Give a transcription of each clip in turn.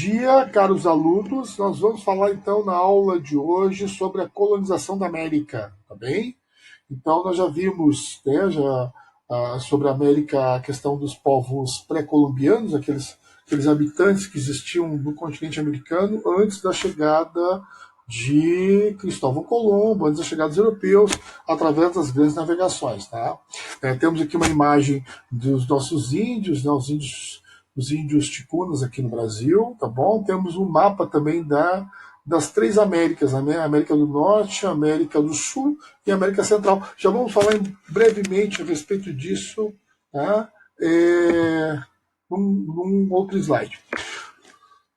Dia, caros alunos, nós vamos falar então na aula de hoje sobre a colonização da América, tá bem? Então nós já vimos, né, sobre a América a questão dos povos pré-colombianos, aqueles habitantes que existiam no continente americano antes da chegada de Cristóvão Colombo, antes da chegada dos europeus, através das grandes navegações, tá? Temos aqui uma imagem dos nossos índios, né, os índios ticunas aqui no Brasil, tá bom? Temos um mapa também das três Américas, né? América do Norte, América do Sul e América Central. Já vamos falar brevemente a respeito disso, tá? Num outro slide.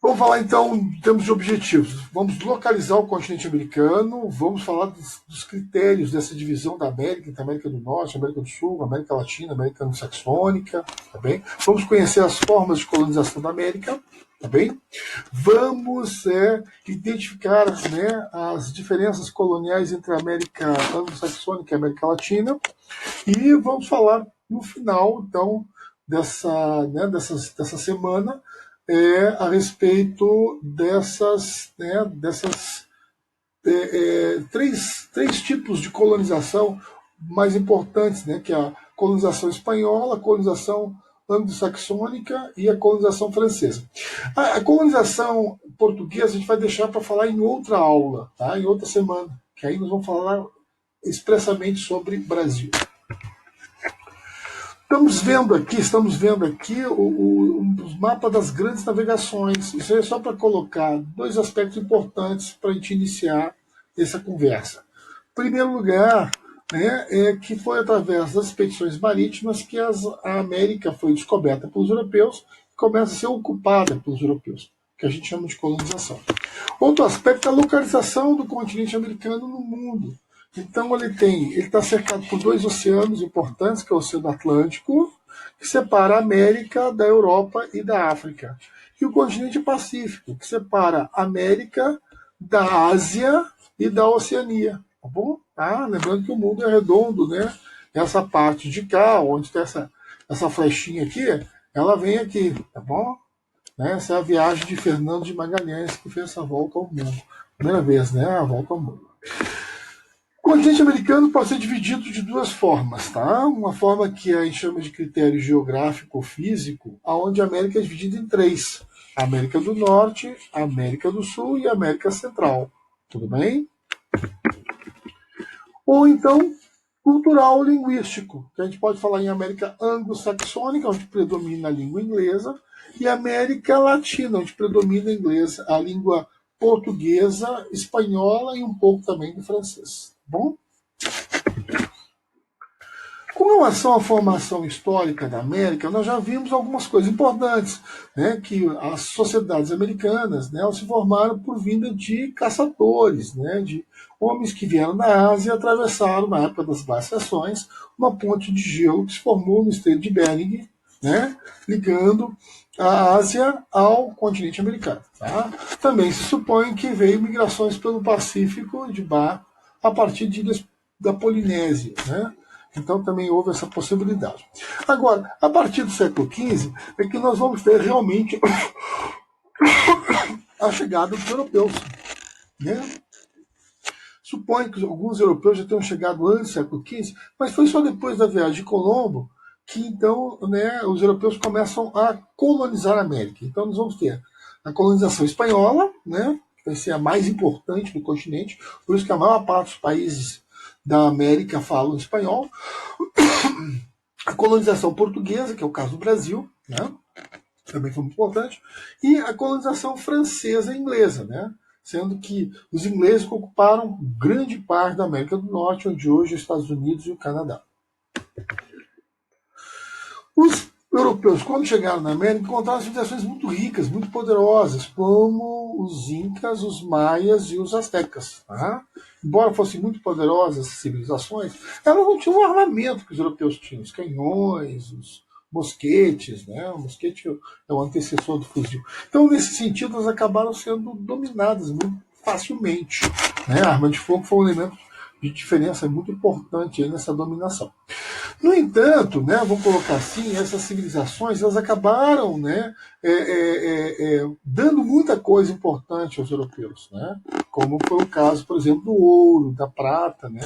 Vamos falar então em termos de objetivos. Vamos localizar o continente americano, vamos falar dos critérios dessa divisão da América, entre a América do Norte, América do Sul, América Latina, América Anglo-Saxônica, tá bem? Vamos conhecer as formas de colonização da América, tá bem? Vamos identificar, né, as diferenças coloniais entre a América Anglo-Saxônica e a América Latina e vamos falar no final, então, dessa semana, a respeito dessas três tipos de colonização mais importantes, né, que é a colonização espanhola, a colonização anglo-saxônica e a colonização francesa. A colonização portuguesa a gente vai deixar para falar em outra aula, tá? Em outra semana, que aí nós vamos falar expressamente sobre Brasil. Estamos vendo aqui os mapas das grandes navegações. Isso é só para colocar dois aspectos importantes para a gente iniciar essa conversa. Em primeiro lugar, né, é que foi através das expedições marítimas que a América foi descoberta pelos europeus e começa a ser ocupada pelos europeus, que a gente chama de colonização. Outro aspecto é a localização do continente americano no mundo. Então ele está cercado por dois oceanos importantes, que é o Oceano Atlântico, que separa a América da Europa e da África, e o continente Pacífico, que separa a América da Ásia e da Oceania, tá bom? Lembrando que o mundo é redondo, né? Essa parte de cá, onde tem essa flechinha aqui, ela vem aqui, tá bom? Essa é a viagem de Fernando de Magalhães, que fez essa volta ao mundo. Primeira vez, né? A volta ao mundo. O continente americano pode ser dividido de duas formas, tá? Uma forma que a gente chama de critério geográfico ou físico, onde a América é dividida em três: a América do Norte, a América do Sul e a América Central. Tudo bem? Ou então, cultural ou linguístico, que a gente pode falar em América anglo-saxônica, onde predomina a língua inglesa, e América Latina, onde predomina a língua portuguesa, espanhola e um pouco também do francês. Bom? Com relação à formação histórica da América, nós já vimos algumas coisas importantes, né? Que as sociedades americanas, né, elas se formaram por vinda de caçadores, né, de homens que vieram da Ásia e atravessaram, na época das glaciações, uma ponte de gelo que se formou no Estreito de Bering, né, ligando a Ásia ao continente americano. Tá? Também se supõe que veio migrações pelo Pacífico de barco a partir de ilhas da Polinésia, né? Então também houve essa possibilidade. Agora, a partir do século XV, é que nós vamos ter realmente a chegada dos europeus. Né? Supõe que alguns europeus já tenham chegado antes do século XV, mas foi só depois da viagem de Colombo que então, né, os europeus começam a colonizar a América. Então nós vamos ter a colonização espanhola, né, que vai ser a mais importante do continente, por isso que a maior parte dos países da América falam espanhol. A colonização portuguesa, que é o caso do Brasil, né, também foi muito importante, e a colonização francesa e inglesa, né, sendo que os ingleses ocuparam grande parte da América do Norte, onde hoje os Estados Unidos e o Canadá. Os europeus, quando chegaram na América, encontraram civilizações muito ricas, muito poderosas, como os incas, os maias e os astecas. Tá? Embora fossem muito poderosas essas civilizações, elas não tinham o armamento que os europeus tinham, os canhões, os mosquetes, né? O mosquete é o antecessor do fuzil. Então, nesse sentido, elas acabaram sendo dominadas muito facilmente. Né? A arma de fogo foi um elemento de diferença muito importante aí nessa dominação. No entanto, né, vamos colocar assim, essas civilizações elas acabaram, né, dando muita coisa importante aos europeus, né, como foi o caso, por exemplo, do ouro, da prata, né,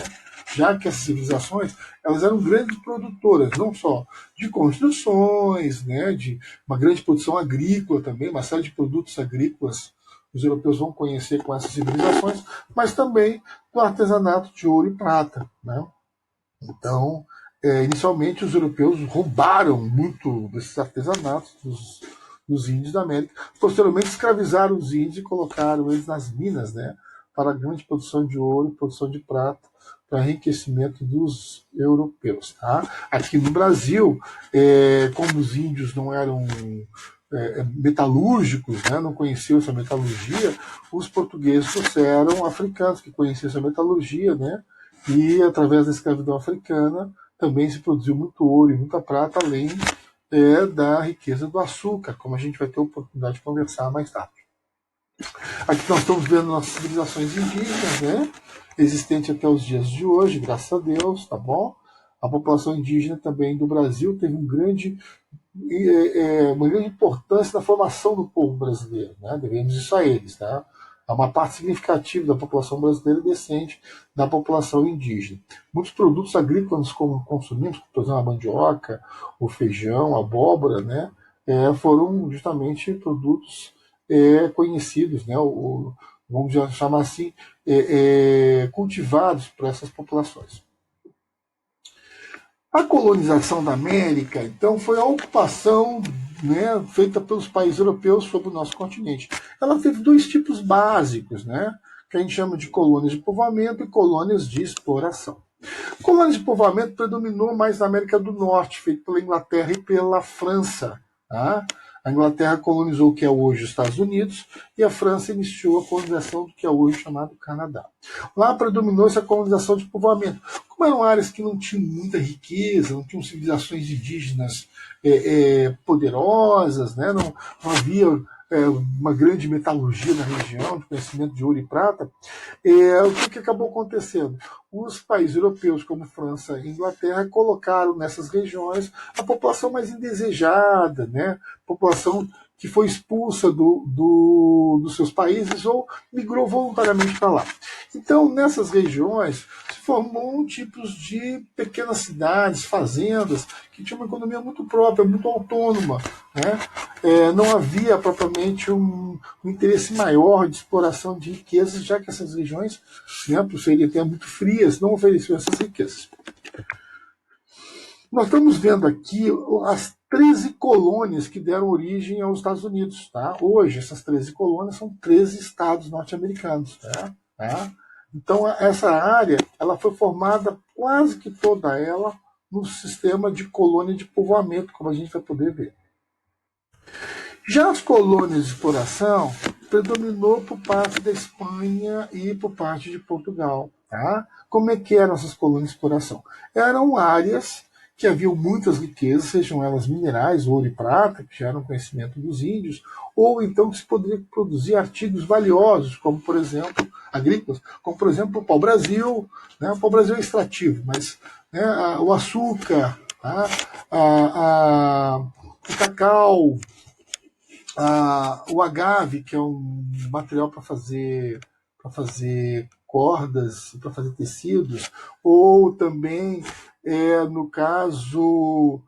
já que essas civilizações elas eram grandes produtoras, não só de construções, né, de uma grande produção agrícola também, uma série de produtos agrícolas os europeus vão conhecer com essas civilizações, mas também do artesanato de ouro e prata, né. Então, inicialmente os europeus roubaram muito desses artesanatos dos índios da América. Posteriormente escravizaram os índios e colocaram eles nas minas, né, para a grande produção de ouro e produção de prata, para enriquecimento dos europeus. Tá? Aqui no Brasil, como os índios não eram metalúrgicos, né, não conheciam essa metalurgia, os portugueses trouxeram africanos que conheciam essa metalurgia, né, e através da escravidão africana também se produziu muito ouro e muita prata, além da riqueza do açúcar, como a gente vai ter a oportunidade de conversar mais tarde. Aqui nós estamos vendo nossas civilizações indígenas, né? Existente até os dias de hoje, graças a Deus, tá bom? A população indígena também do Brasil teve uma grande importância na formação do povo brasileiro, né? Devemos isso a eles, tá? Há uma parte significativa da população brasileira descende da população indígena. Muitos produtos agrícolas como consumimos, por exemplo, a mandioca, o feijão, a abóbora, né, foram justamente produtos conhecidos, né, vamos chamar assim, cultivados por essas populações. A colonização da América, então, foi a ocupação, né, feita pelos países europeus sobre o nosso continente. Ela teve dois tipos básicos, né, que a gente chama de colônias de povoamento e colônias de exploração. Colônias de povoamento predominou mais na América do Norte, feito pela Inglaterra e pela França. Tá? A Inglaterra colonizou o que é hoje os Estados Unidos e a França iniciou a colonização do que é hoje chamado Canadá. Lá predominou essa colonização de povoamento. Como eram áreas que não tinham muita riqueza, não tinham civilizações indígenas poderosas, né? Não havia uma grande metalurgia na região, de conhecimento de ouro e prata, o que acabou acontecendo? Os países europeus, como França e Inglaterra, colocaram nessas regiões a população mais indesejada, né? População que foi expulsa dos seus países ou migrou voluntariamente para lá. Então, nessas regiões, se formou tipos de pequenas cidades, fazendas, que tinham uma economia muito própria, muito autônoma. Né? Não havia propriamente um interesse maior de exploração de riquezas, já que essas regiões, né, por serem até muito frias, não ofereciam essas riquezas. Nós estamos vendo aqui as 13 colônias que deram origem aos Estados Unidos. Tá? Hoje, essas 13 colônias são 13 estados norte-americanos. Tá? Então, essa área ela foi formada quase que toda ela no sistema de colônia de povoamento, como a gente vai poder ver. Já as colônias de exploração predominou por parte da Espanha e por parte de Portugal. Tá? Como é que eram essas colônias de exploração? Eram áreas que haviam muitas riquezas, sejam elas minerais, ouro e prata, que já eram conhecimento dos índios, ou então que se poderia produzir artigos valiosos, como, por exemplo, agrícolas, como, por exemplo, o pau-brasil. Né? O pau-brasil é extrativo, mas né, o açúcar, tá? O cacau, o agave, que é um material para fazer cordas, para fazer tecidos, ou também, no caso,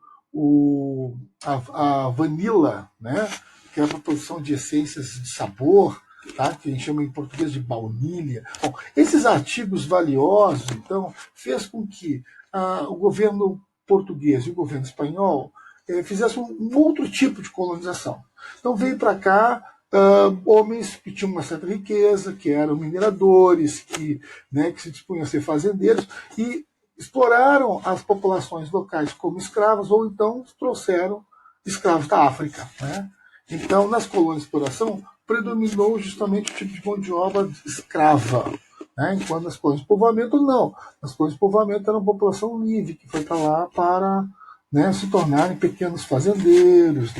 a vanila, né, que é para a produção de essências de sabor, tá, que a gente chama em português de baunilha. Bom, esses artigos valiosos, então, fez com que o governo português e o governo espanhol fizessem um outro tipo de colonização. Então veio para cá homens que tinham uma certa riqueza, que eram mineradores, que se dispunham a ser fazendeiros, e exploraram as populações locais como escravos, ou então trouxeram escravos da África. Né? Então, nas colônias de exploração, predominou justamente o tipo de mão de obra escrava. Né? Enquanto nas colônias de povoamento, não. Nas colônias de povoamento era uma população livre, que foi para lá para se tornarem pequenos fazendeiros,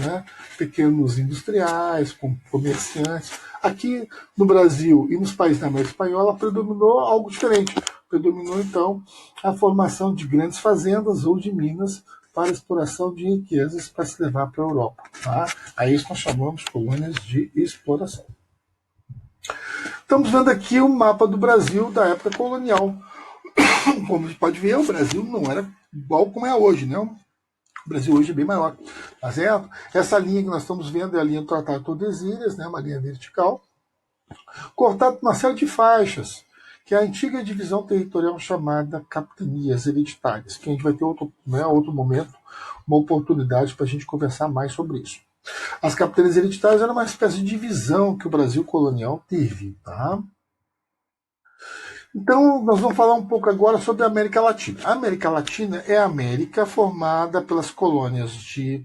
pequenos industriais, comerciantes. Aqui no Brasil e nos países da América Espanhola predominou algo diferente. predominou então a formação de grandes fazendas ou de minas para exploração de riquezas para se levar para a Europa. Tá? A isso nós chamamos colônias de exploração. Estamos vendo aqui o mapa do Brasil da época colonial. Como a gente pode ver, o Brasil não era igual como é hoje, né? O Brasil hoje é bem maior, tá certo? Essa linha que nós estamos vendo é a linha do Tratado de Tordesilhas, né? Uma linha vertical, cortada por uma série de faixas, que é a antiga divisão territorial chamada capitanias hereditárias, que a gente vai ter outro momento, uma oportunidade para a gente conversar mais sobre isso. As capitanias hereditárias eram uma espécie de divisão que o Brasil colonial teve. Tá? Então, nós vamos falar um pouco agora sobre a América Latina. A América Latina é a América formada pelas colônias de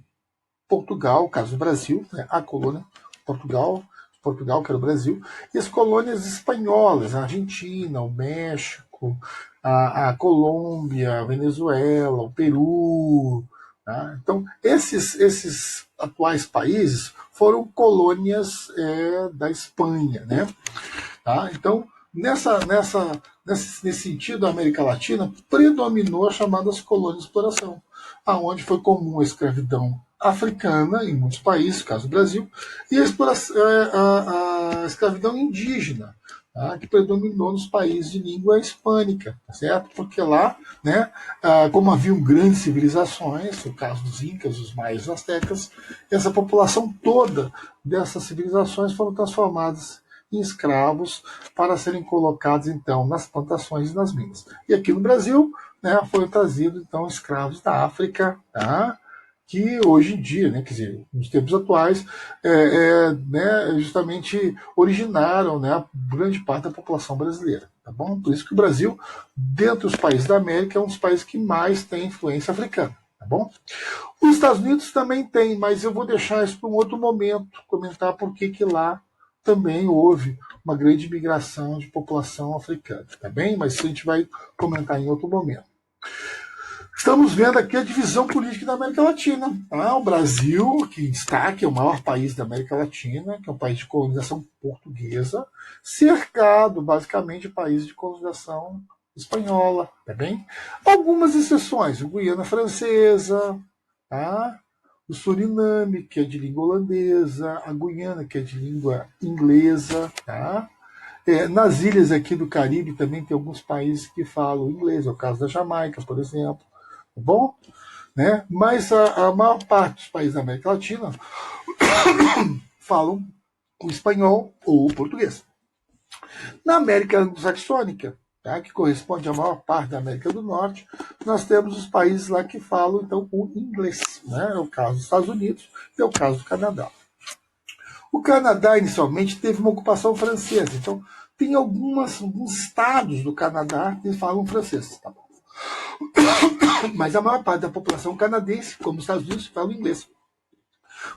Portugal, caso do Brasil, né? A colônia Portugal, que era o Brasil, e as colônias espanholas, a Argentina, o México, a Colômbia, a Venezuela, o Peru. Tá? Então, esses atuais países foram colônias da Espanha. Né? Tá? Então, nesse sentido, a América Latina predominou as chamadas colônias de exploração, aonde foi comum a escravidão africana em muitos países, no caso do Brasil, e a escravidão indígena, tá? Que predominou nos países de língua hispânica, tá certo? Porque lá, né, como haviam grandes civilizações, no caso dos incas, os maias, os astecas, essa população toda dessas civilizações foram transformadas em escravos para serem colocados então nas plantações e nas minas. E aqui no Brasil, né, foi trazido então escravos da África, tá? Que hoje em dia, né, quer dizer, nos tempos atuais, né, justamente originaram, né, a grande parte da população brasileira. Tá bom? Por isso que o Brasil, dentre os países da América, é um dos países que mais tem influência africana. Tá bom? Os Estados Unidos também tem, mas eu vou deixar isso para um outro momento, comentar por que lá também houve uma grande migração de população africana. Tá bem? Mas isso a gente vai comentar em outro momento. Estamos vendo aqui a divisão política da América Latina. Tá? O Brasil, que em destaque, é o maior país da América Latina, que é um país de colonização portuguesa, cercado basicamente de países de colonização espanhola. Tá bem? Algumas exceções, a Guiana Francesa, tá? O Suriname, que é de língua holandesa, a Guiana, que é de língua inglesa. Tá? Nas ilhas aqui do Caribe também tem alguns países que falam inglês, é o caso da Jamaica, por exemplo. Tá bom? Né? Mas a maior parte dos países da América Latina falam o espanhol ou o português. Na América anglo-saxônica, tá, que corresponde à maior parte da América do Norte, nós temos os países lá que falam então o inglês. Né? É o caso dos Estados Unidos e é o caso do Canadá. O Canadá, inicialmente, teve uma ocupação francesa. Então, tem alguns estados do Canadá que falam francês. Tá bom? Mas a maior parte da população canadense, como os Estados Unidos, fala inglês.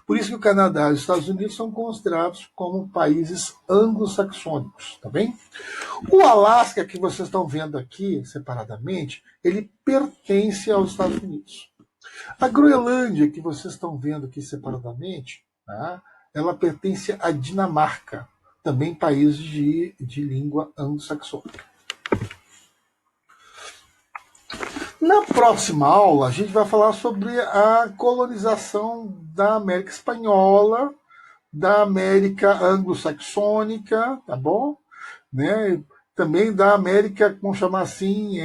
Por isso que o Canadá e os Estados Unidos são considerados como países anglo-saxônicos. Tá bem? O Alasca, que vocês estão vendo aqui separadamente, ele pertence aos Estados Unidos. A Groenlândia, que vocês estão vendo aqui separadamente, tá? Ela pertence à Dinamarca, também país de língua anglo-saxônica. Na próxima aula, a gente vai falar sobre a colonização da América Espanhola, da América anglo-saxônica, tá bom? Né? Também da América, vamos chamar assim,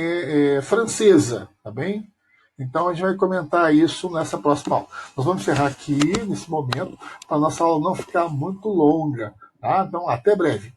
francesa, tá bem? Então a gente vai comentar isso nessa próxima aula. Nós vamos encerrar aqui, nesse momento, para a nossa aula não ficar muito longa. Tá? Então, até breve.